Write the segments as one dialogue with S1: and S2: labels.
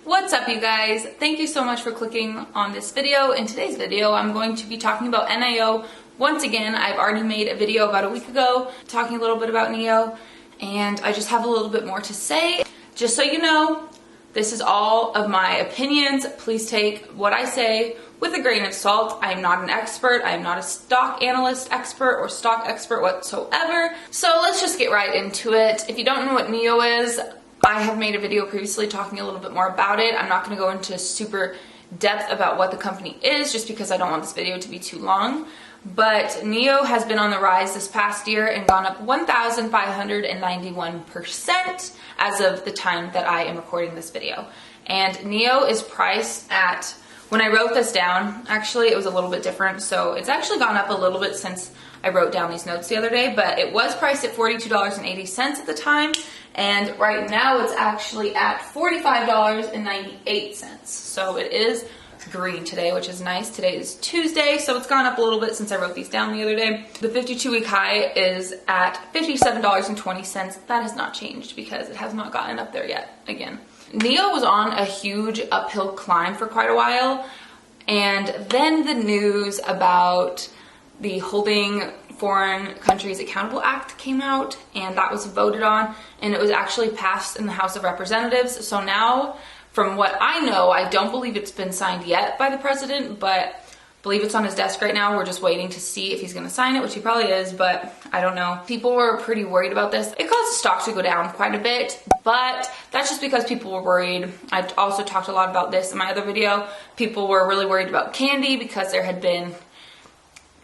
S1: What's up, you guys? Thank you so much for clicking on this video. In today's video, I'm going to be talking about NIO. Once again, I've already made a video about a week ago talking a little bit about NIO, and I just have a little bit more to say. Just so you know, this is all of my opinions. Please take what I say with a grain of salt. I am not an expert. I am not a stock analyst expert or stock expert whatsoever. So let's just get right into it. If you don't know what NIO is, I have made a video previously talking a little bit more about it. I'm not going to go into super depth about what the company is just because I don't want this video to be too long. But NIO has been on the rise this past year and gone up 1,591% as of the time that I am recording this video. And NIO is priced at, when I wrote this down, actually it was a little bit different. So it's actually gone up a little bit since I wrote down these notes the other day, but it was priced at $42.80 at the time. And right now it's actually at $45.98. So it is green today, which is nice. Today is Tuesday, so it's gone up a little bit since I wrote these down the other day. The 52-week high is at $57.20. That has not changed because it has not gotten up there yet again. NIO was on a huge uphill climb for quite a while, and then the news about the Holding Foreign Countries Accountable Act came out, and that was voted on, and it was actually passed in the House of Representatives. So now, from what I know, I don't believe it's been signed yet by the president, but I believe it's on his desk right now. We're just waiting to see if he's going to sign it, which he probably is, but I don't know. People were pretty worried about this. It caused the stock to go down quite a bit, but that's just because people were worried. I also talked a lot about this in my other video. People were really worried about candy because there had been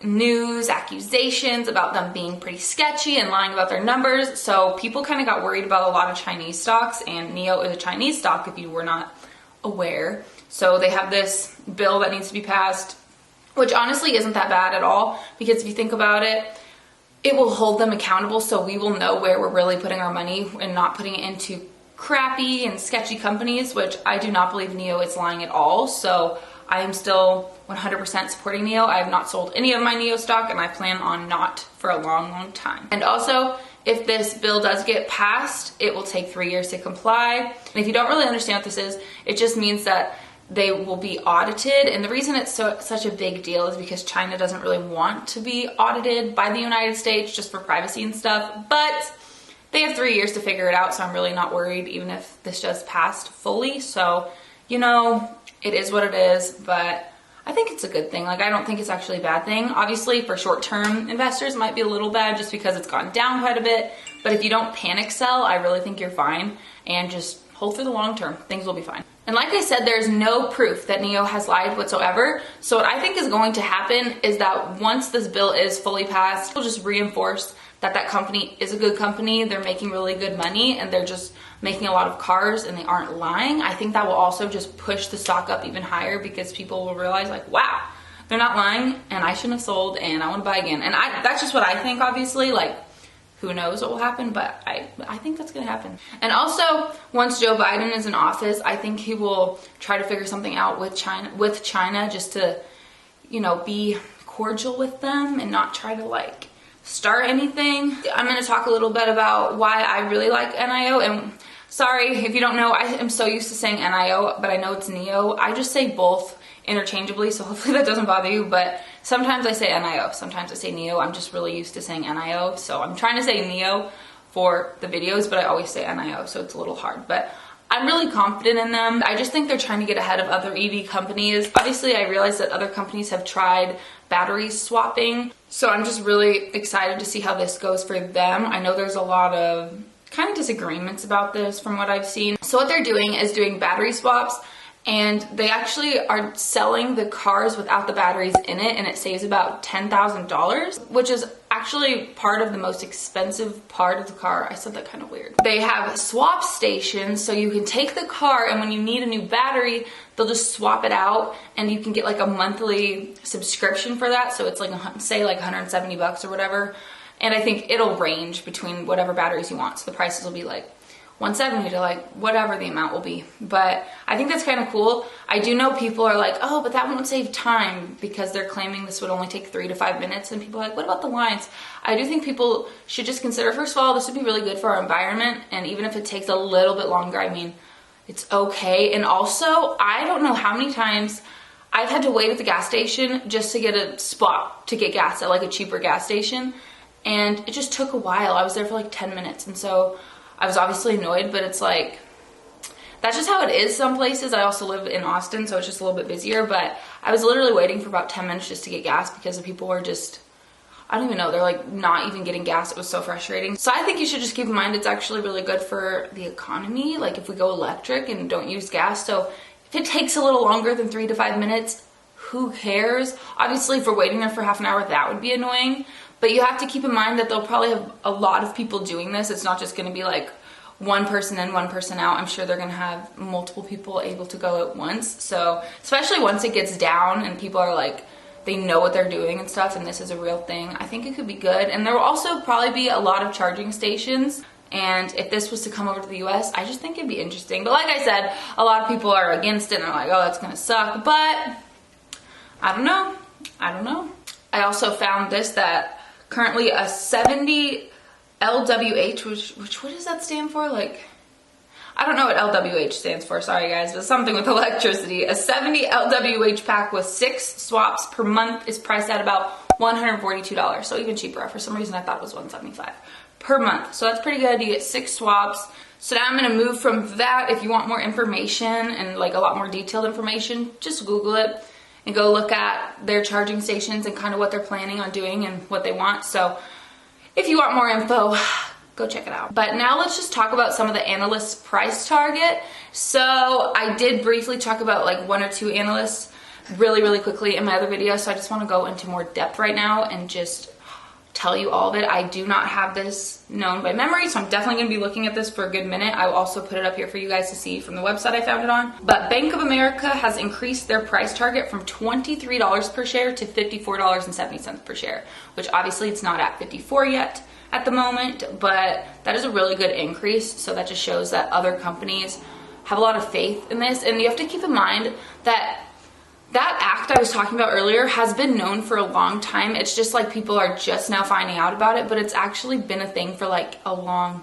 S1: news, accusations about them being pretty sketchy and lying about their numbers. So people kind of got worried about a lot of Chinese stocks, and NIO is a Chinese stock if you were not aware. So they have this bill that needs to be passed, which honestly isn't that bad at all, because if you think about it, it will hold them accountable, so we will know where we're really putting our money and not putting it into crappy and sketchy companies, which I do not believe NIO is lying at all. So I am still 100% supporting NIO. I have not sold any of my NIO stock, and I plan on not for a long, long time. And also, if this bill does get passed, it will take 3 years to comply. And if you don't really understand what this is, it just means that they will be audited. And the reason it's such a big deal is because China doesn't really want to be audited by the United States just for privacy and stuff. But they have 3 years to figure it out, so I'm really not worried even if this just passed fully. So, you know, it is what it is, but I think it's a good thing. Like, I don't think it's actually a bad thing. Obviously, for short-term investors, it might be a little bad just because it's gone down quite a bit. But if you don't panic sell, I really think you're fine. And just hold for the long term. Things will be fine. And like I said, there's no proof that NIO has lied whatsoever. So what I think is going to happen is that once this bill is fully passed, it'll just reinforce that that company is a good company. They're making really good money, and they're just making a lot of cars, and they aren't lying. I think that will also just push the stock up even higher because people will realize, like, wow, they're not lying, and I shouldn't have sold, and I want to buy again. And that's just what I think, obviously. Like, who knows what will happen, but I think that's going to happen. And also, once Joe Biden is in office, I think he will try to figure something out with China just to, you know, be cordial with them and not try to, like, start anything. I'm going to talk a little bit about why I really like NIO. And sorry if you don't know, I am so used to saying NIO, but I know it's NIO. I just say both interchangeably, so hopefully that doesn't bother you. But sometimes I say NIO, sometimes I say NIO. I'm just really used to saying NIO, so I'm trying to say NIO for the videos, but I always say NIO, so it's a little hard. But I'm really confident in them. I just think they're trying to get ahead of other EV companies. Obviously, I realize that other companies have tried battery swapping, so I'm just really excited to see how this goes for them. I know there's a lot of kind of disagreements about this from what I've seen. So what they're doing is doing battery swaps, and they actually are selling the cars without the batteries in it, and it saves about $10,000, which is actually part of the most expensive part of the car. I said that kind of weird. They have swap stations, so you can take the car, and when you need a new battery, they'll just swap it out, and you can get like a monthly subscription for that. So it's like, say like 170 bucks or whatever. And I think it'll range between whatever batteries you want. So the prices will be like 170 to like whatever the amount will be. But I think that's kind of cool. I do know people are like, oh, but that won't save time, because they're claiming this would only take 3 to 5 minutes. And people are like, what about the lines? I do think people should just consider, first of all, this would be really good for our environment. And even if it takes a little bit longer, I mean, It's okay. And also, I don't know how many times I've had to wait at the gas station just to get a spot to get gas at like a cheaper gas station. And it just took a while. I was there for like 10 minutes. And so I was obviously annoyed, but it's like, that's just how it is some places. I also live in Austin, so it's just a little bit busier. But I was literally waiting for about 10 minutes just to get gas because the people were just, I don't even know, they're like not even getting gas. It was so frustrating. So I think you should just keep in mind it's actually really good for the economy. Like if we go electric and don't use gas. So if it takes a little longer than 3 to 5 minutes, who cares? Obviously, if we're waiting there for half an hour, that would be annoying. But you have to keep in mind that they'll probably have a lot of people doing this. It's not just going to be like one person in, one person out. I'm sure they're going to have multiple people able to go at once. So especially once it gets down and people are like, they know what they're doing and stuff, and this is a real thing, I think it could be good. And there will also probably be a lot of charging stations. And if this was to come over to the US, I just think it'd be interesting. But like I said, a lot of people are against it and they're like, oh, that's going to suck. But I don't know. I also found this, that currently a 70 LWH, which what does that stand for? Like, I don't know what LWH stands for, sorry guys, but something with electricity. A 70 LWH pack with 6 swaps per month is priced at about $142, so even cheaper. For some reason I thought it was $175 per month. So that's pretty good. You get 6 swaps. So now I'm gonna move from that. If you want more information and like a lot more detailed information, just Google it and go look at their charging stations and kind of what they're planning on doing and what they want. So if you want more info, go check it out. But now let's just talk about some of the analysts' price target. So I did briefly talk about like 1 or 2 analysts really quickly in my other video. So I just want to go into more depth right now and just tell you all of it. I do not have this known by memory, so I'm definitely going to be looking at this for a good minute. I will also put it up here for you guys to see from the website I found it on. But Bank of America has increased their price target from $23 per share to $54.70 per share, which obviously it's not at 54 yet at the moment, but that is a really good increase. So that just shows that other companies have a lot of faith in this. And you have to keep in mind that that act I was talking about earlier has been known for a long time. It's just like people are just now finding out about it, but it's actually been a thing for like a long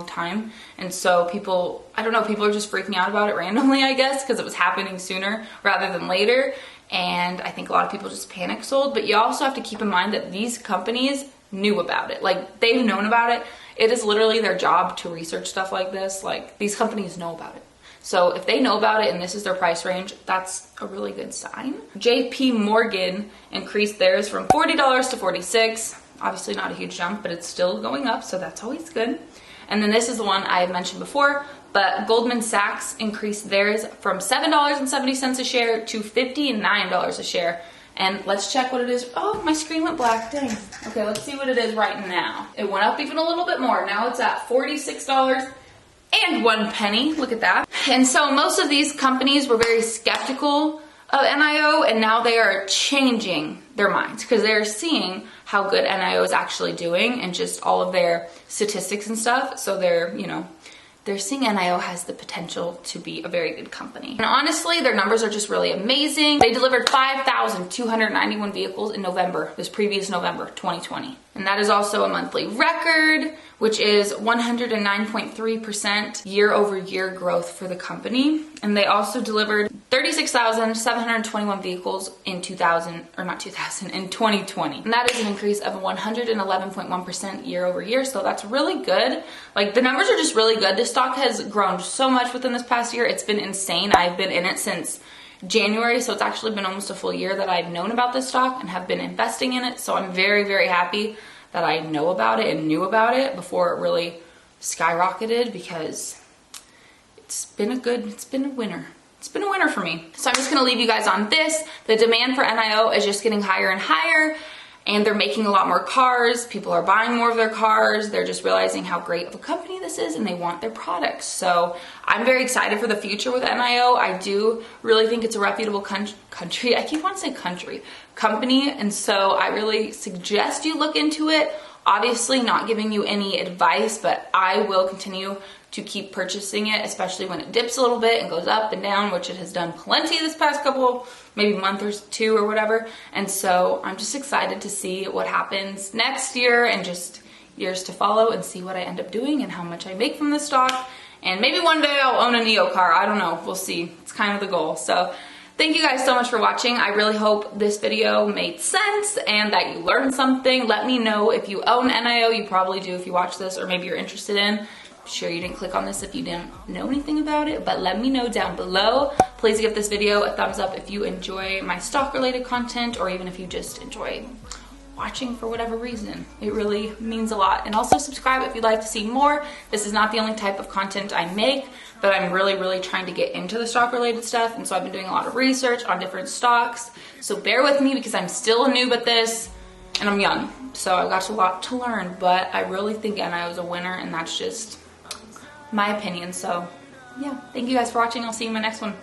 S1: time. And so people, I don't know, people are just freaking out about it randomly, I guess, because it was happening sooner rather than later. And I think a lot of people just panic sold. But you also have to keep in mind that these companies knew about it. Like, they've known about it. It is literally their job to research stuff like this. Like, these companies know about it. So if they know about it and this is their price range, that's a really good sign. JP Morgan increased theirs from $40 to $46. Obviously not a huge jump, but it's still going up, so that's always good. And then this is the one I had mentioned before, but Goldman Sachs increased theirs from $7.70 a share to $59 a share. And let's check what it is. Oh, my screen went black, dang. Okay, let's see what it is right now. It went up even a little bit more. Now it's at $46.01. Look at that. And so most of these companies were very skeptical of NIO, and now they are changing their minds because they're seeing how good NIO is actually doing and just all of their statistics and stuff. So they're, you know, they're seeing NIO has the potential to be a very good company. And honestly, their numbers are just really amazing. They delivered 5,291 vehicles in November, this previous November, 2020. And that is also a monthly record, which is 109.3% year-over-year growth for the company. And they also delivered 36,721 vehicles in 2020. And that is an increase of 111.1% year-over-year. So that's really good. Like, the numbers are just really good. This stock has grown so much within this past year. It's been insane. I've been in it since January, so it's actually been almost a full year that I've known about this stock and have been investing in it. So I'm very happy that I know about it and knew about it before it really skyrocketed, because it's been a winner. It's been a winner for me. So I'm just gonna leave you guys on this. The demand for NIO is just getting higher and higher, and they're making a lot more cars. People are buying more of their cars. They're just realizing how great of a company this is, and they want their products. So I'm very excited for the future with NIO. I do really think it's a reputable country. I keep wanting to say company. And so I really suggest you look into it. Obviously not giving you any advice, but I will continue to keep purchasing it, especially when it dips a little bit and goes up and down, which it has done plenty this past couple, maybe month or two or whatever. And so I'm just excited to see what happens next year and just years to follow, and see what I end up doing and how much I make from the stock And maybe one day I'll own a Neo car. I don't know. We'll see. It's kind of the goal. So thank you guys so much for watching. I really hope this video made sense and that you learned something. Let me know if you own NIO. You probably do if you watch this, or maybe you're interested in. I'm sure you didn't click on this if you didn't know anything about it, but let me know down below. Please give this video a thumbs up if you enjoy my stock related content, or even if you just enjoy watching for whatever reason. It really means a lot. And also subscribe if you'd like to see more. This is not the only type of content I make, but I'm really trying to get into the stock related stuff, and so I've been doing a lot of research on different stocks. So bear with me because I'm still a noob at this and I'm young, so I've got a lot to learn, but I really think NIO is a winner, and that's just my opinion. So yeah, thank you guys for watching. I'll see you in my next one.